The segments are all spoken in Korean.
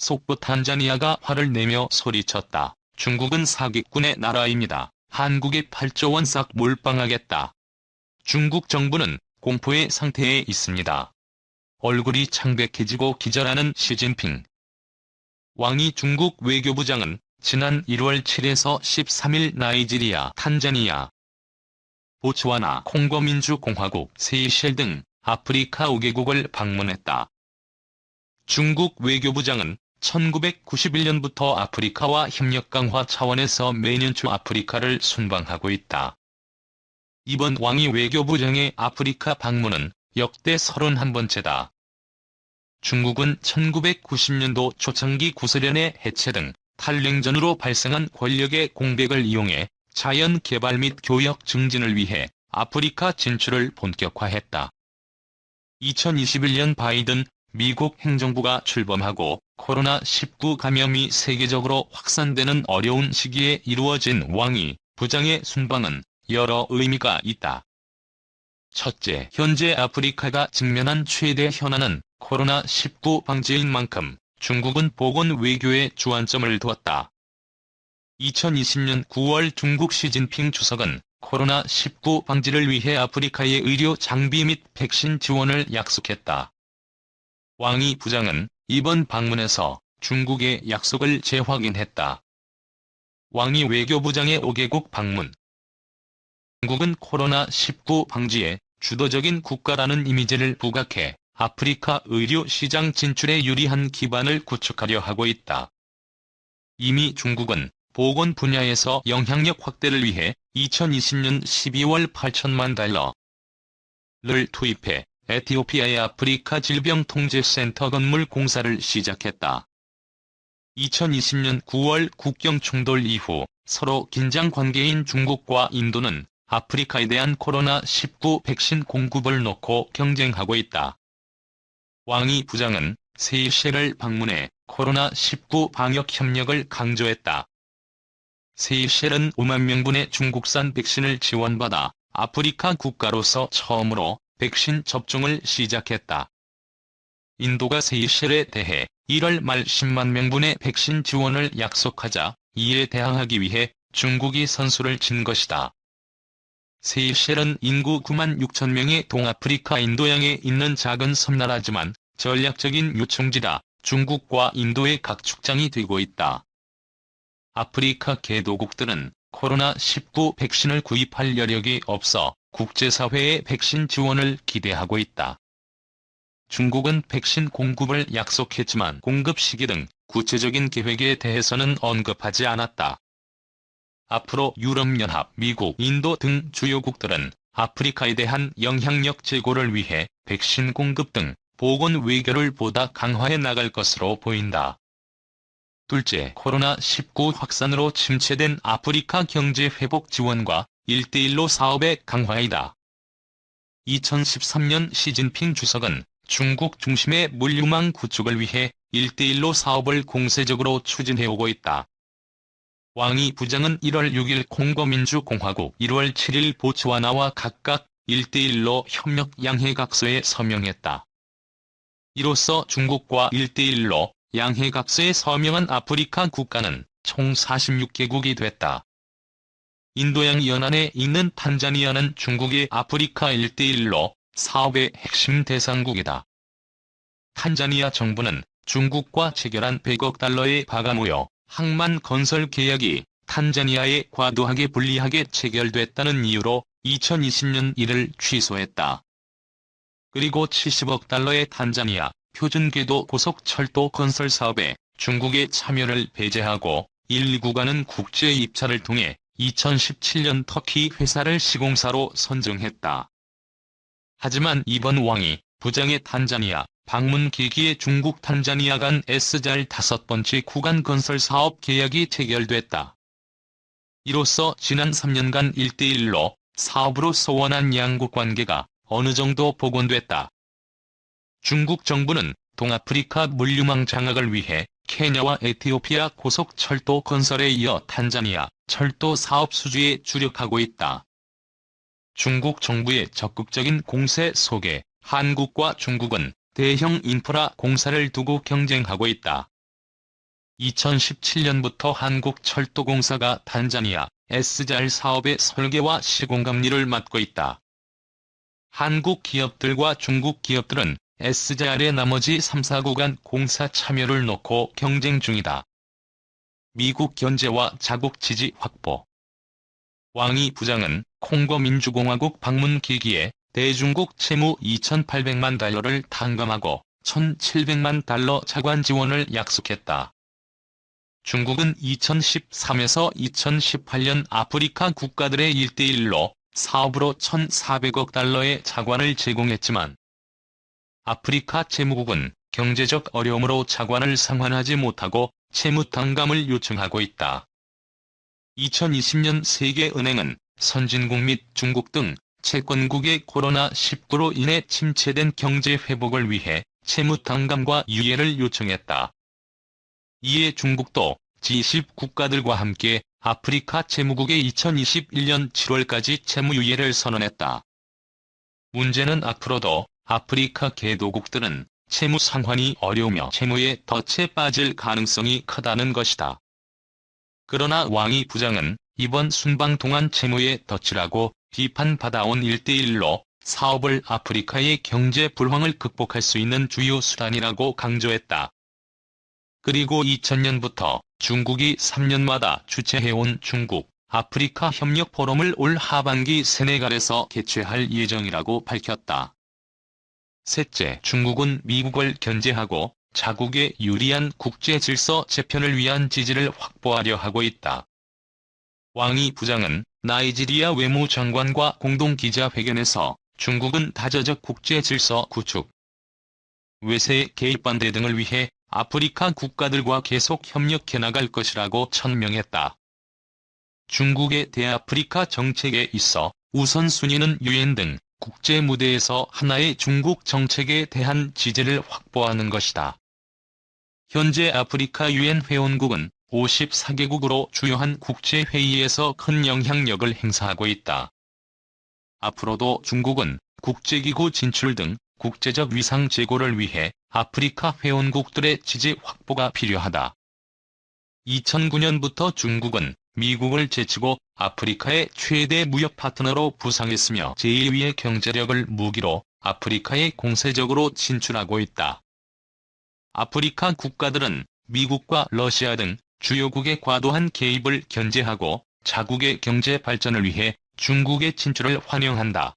속보 탄자니아가 화를 내며 소리쳤다. 중국은 사기꾼의 나라입니다. 한국에 8조 원 싹 몰빵하겠다. 중국 정부는 공포의 상태에 있습니다. 얼굴이 창백해지고 기절하는 시진핑. 왕이 중국 외교부장은 지난 1월 7일에서 13일 나이지리아, 탄자니아, 보츠와나, 콩고민주공화국, 세이셸 등 아프리카 5개국을 방문했다. 중국 외교부장은 1991년부터 아프리카와 협력 강화 차원에서 매년 초 아프리카를 순방하고 있다. 이번 왕이 외교부장의 아프리카 방문은 역대 31번째다. 중국은 1990년도 초창기 구소련의 해체 등 탈냉전으로 발생한 권력의 공백을 이용해 자연 개발 및 교역 증진을 위해 아프리카 진출을 본격화했다. 2021년 바이든 미국 행정부가 출범하고 코로나19 감염이 세계적으로 확산되는 어려운 시기에 이루어진 왕이 부장의 순방은 여러 의미가 있다. 첫째, 현재 아프리카가 직면한 최대 현안은 코로나19 방지인 만큼 중국은 보건 외교에 주안점을 두었다. 2020년 9월 중국 시진핑 주석은 코로나19 방지를 위해 아프리카의 의료 장비 및 백신 지원을 약속했다. 왕이 부장은 이번 방문에서 중국의 약속을 재확인했다. 왕이 외교부장의 5개국 방문. 중국은 코로나19 방지에 주도적인 국가라는 이미지를 부각해 아프리카 의료 시장 진출에 유리한 기반을 구축하려 하고 있다. 이미 중국은 보건 분야에서 영향력 확대를 위해 2020년 12월 8천만 달러를 투입해 에티오피아의 아프리카 질병통제센터 건물 공사를 시작했다. 2020년 9월 국경 충돌 이후 서로 긴장 관계인 중국과 인도는 아프리카에 대한 코로나19 백신 공급을 놓고 경쟁하고 있다. 왕이 부장은 세이셸을 방문해 코로나19 방역 협력을 강조했다. 세이셸은 5만 명분의 중국산 백신을 지원받아 아프리카 국가로서 처음으로 백신 접종을 시작했다. 인도가 세이셸에 대해 1월 말 10만 명분의 백신 지원을 약속하자 이에 대항하기 위해 중국이 선수를 친 것이다. 세이셸은 인구 9만 6천 명의 동아프리카 인도양에 있는 작은 섬나라지만 전략적인 요충지라 중국과 인도의 각축장이 되고 있다. 아프리카 개도국들은 코로나19 백신을 구입할 여력이 없어 국제사회의 백신 지원을 기대하고 있다. 중국은 백신 공급을 약속했지만 공급 시기 등 구체적인 계획에 대해서는 언급하지 않았다. 앞으로 유럽연합, 미국, 인도 등 주요국들은 아프리카에 대한 영향력 제고를 위해 백신 공급 등 보건 외교를 보다 강화해 나갈 것으로 보인다. 둘째, 코로나19 확산으로 침체된 아프리카 경제 회복 지원과 1:1로 사업의 강화이다. 2013년 시진핑 주석은 중국 중심의 물류망 구축을 위해 1:1로 사업을 공세적으로 추진해오고 있다. 왕이 부장은 1월 6일 콩고민주공화국, 1월 7일 보츠와나와 각각 1:1로 협력 양해각서에 서명했다. 이로써 중국과 1:1로 양해각서에 서명한 아프리카 국가는 총 46개국이 됐다. 인도양 연안에 있는 탄자니아는 중국의 아프리카 1:1로 사업의 핵심 대상국이다. 탄자니아 정부는 중국과 체결한 100억 달러의 바가무역 항만 건설 계약이 탄자니아에 과도하게 불리하게 체결됐다는 이유로 2020년 이를 취소했다. 그리고 70억 달러의 탄자니아 표준궤도 고속철도 건설 사업에 중국의 참여를 배제하고 1, 2구간은 국제 입찰을 통해 2017년 터키 회사를 시공사로 선정했다. 하지만 이번 왕이 부장의 탄자니아 방문 계기에 중국 탄자니아 간 S잘 5번째 구간 건설 사업 계약이 체결됐다. 이로써 지난 3년간 1:1로 사업으로 소원한 양국 관계가 어느 정도 복원됐다. 중국 정부는 동아프리카 물류망 장악을 위해 케냐와 에티오피아 고속철도 건설에 이어 탄자니아 철도 사업 수주에 주력하고 있다. 중국 정부의 적극적인 공세 속에 한국과 중국은 대형 인프라 공사를 두고 경쟁하고 있다. 2017년부터 한국철도공사가 단자니아 SZR 사업의 설계와 시공감리를 맡고 있다. 한국 기업들과 중국 기업들은 SZR의 나머지 3사 구간 공사 참여를 놓고 경쟁 중이다. 미국 견제와 자국 지지 확보. 왕이 부장은 콩고 민주공화국 방문 기기에 대중국 채무 2,800만 달러를 탕감하고 1,700만 달러 자관 지원을 약속했다. 중국은 2013에서 2018년 아프리카 국가들의 1대1로 사업으로 1,400억 달러의 자관을 제공했지만 아프리카 채무국은 경제적 어려움으로 자관을 상환하지 못하고 채무 탕감을 요청하고 있다. 2020년 세계은행은 선진국 및 중국 등 채권국의 코로나19로 인해 침체된 경제 회복을 위해 채무 탕감과 유예를 요청했다. 이에 중국도 G20 국가들과 함께 아프리카 채무국에 2021년 7월까지 채무 유예를 선언했다. 문제는 앞으로도 아프리카 개도국들은 채무 상환이 어려우며 채무에 덫에 빠질 가능성이 크다는 것이다. 그러나 왕이 부장은 이번 순방 동안 채무에 덫이라고 비판받아온 1대1로 사업을 아프리카의 경제 불황을 극복할 수 있는 주요 수단이라고 강조했다. 그리고 2000년부터 중국이 3년마다 주최해온 중국 아프리카 협력 포럼을 올 하반기 세네갈에서 개최할 예정이라고 밝혔다. 셋째, 중국은 미국을 견제하고 자국에 유리한 국제 질서 재편을 위한 지지를 확보하려 하고 있다. 왕이 부장은 나이지리아 외무장관과 공동 기자회견에서 중국은 다자적 국제 질서 구축, 외세 개입 반대 등을 위해 아프리카 국가들과 계속 협력해 나갈 것이라고 천명했다. 중국의 대아프리카 정책에 있어 우선순위는 유엔 등 국제 무대에서 하나의 중국 정책에 대한 지지를 확보하는 것이다. 현재 아프리카 유엔 회원국은 54개국으로 주요한 국제회의에서 큰 영향력을 행사하고 있다. 앞으로도 중국은 국제기구 진출 등 국제적 위상 제고를 위해 아프리카 회원국들의 지지 확보가 필요하다. 2009년부터 중국은 미국을 제치고 아프리카의 최대 무역 파트너로 부상했으며 제2위의 경제력을 무기로 아프리카에 공세적으로 진출하고 있다. 아프리카 국가들은 미국과 러시아 등 주요국의 과도한 개입을 견제하고 자국의 경제 발전을 위해 중국의 진출을 환영한다.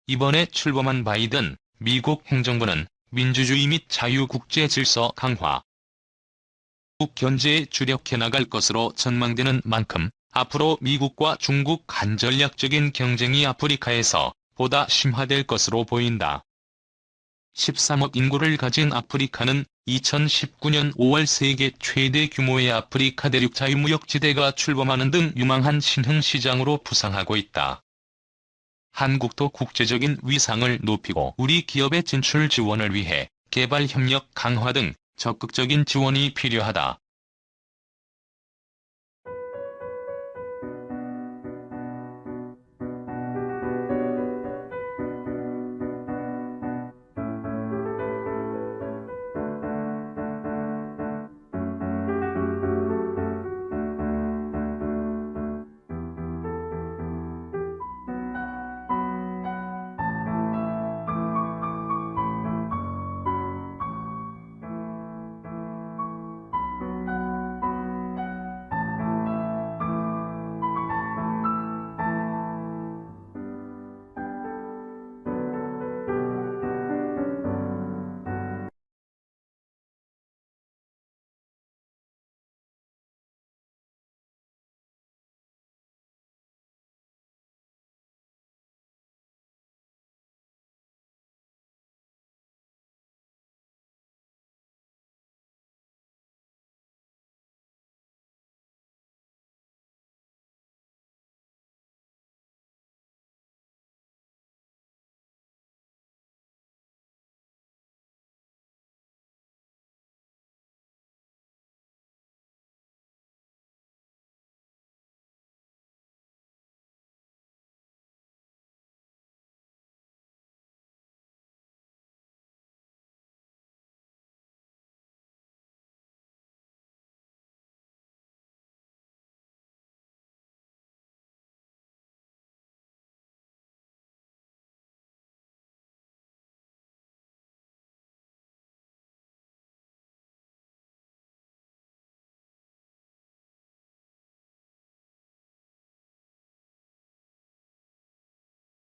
이번에 출범한 바이든 미국 행정부는 민주주의 및 자유국제 질서 강화, 미국 견제에 주력해 나갈 것으로 전망되는 만큼 앞으로 미국과 중국 간전략적인 경쟁이 아프리카에서 보다 심화될 것으로 보인다. 13억 인구를 가진 아프리카는 2019년 5월 세계 최대 규모의 아프리카 대륙 자유무역지대가 출범하는 등 유망한 신흥시장으로 부상하고 있다. 한국도 국제적인 위상을 높이고 우리 기업의 진출 지원을 위해 개발협력 강화 등 적극적인 지원이 필요하다.